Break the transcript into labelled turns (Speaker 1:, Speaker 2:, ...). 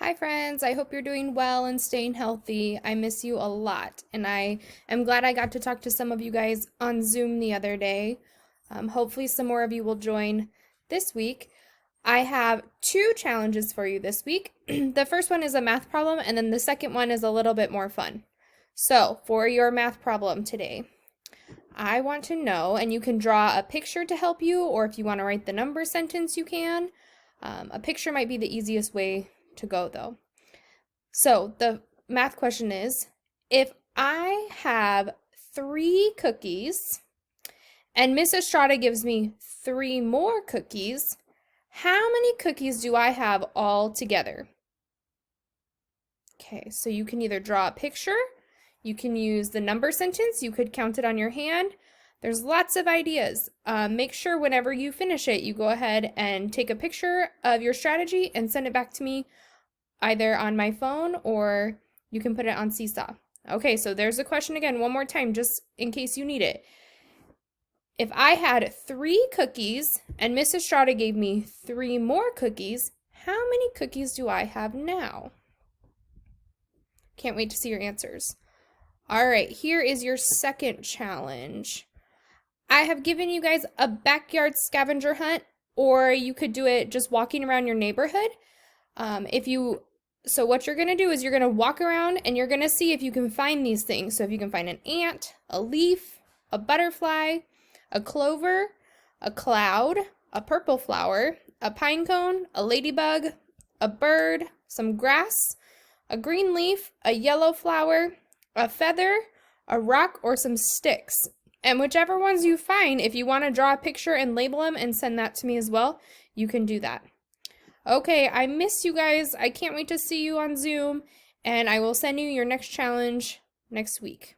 Speaker 1: Hi, friends. I hope you're doing well and staying healthy. I miss you a lot, and I am glad I got to talk to some of you guys on Zoom the other day. Hopefully, some more of you will join this week. I have two challenges for you this week. The first one is a math problem, and then the second one is a little bit more fun. So, for your math problem today, I want to know, and you can draw a picture to help you, or if you want to write the number sentence, you can. A picture might be the easiest way to go, though. So the math question is, if I have 3 cookies and Miss Estrada gives me 3 more cookies, how many cookies do I have all together? Okay, so you can either draw a picture, you can use the number sentence, you could count it on your hand. There's lots of ideas. Make sure whenever you finish it, you go ahead and take a picture of your strategy and send it back to me either on my phone or you can put it on Seesaw. Okay, so there's the question again, one more time, just in case you need it. If I had 3 cookies and Miss Estrada gave me 3 more cookies, how many cookies do I have now? Can't wait to see your answers. All right, here is your second challenge. I have given you guys a backyard scavenger hunt, or you could do it just walking around your neighborhood. So what you're going to do is you're going to walk around and you're going to see if you can find these things. So if you can find an ant, a leaf, a butterfly, a clover, a cloud, a purple flower, a pine cone, a ladybug, a bird, some grass, a green leaf, a yellow flower, a feather, a rock, or some sticks. And whichever ones you find, if you want to draw a picture and label them and send that to me as well, you can do that. Okay, I miss you guys. I can't wait to see you on Zoom, and I will send you your next challenge next week.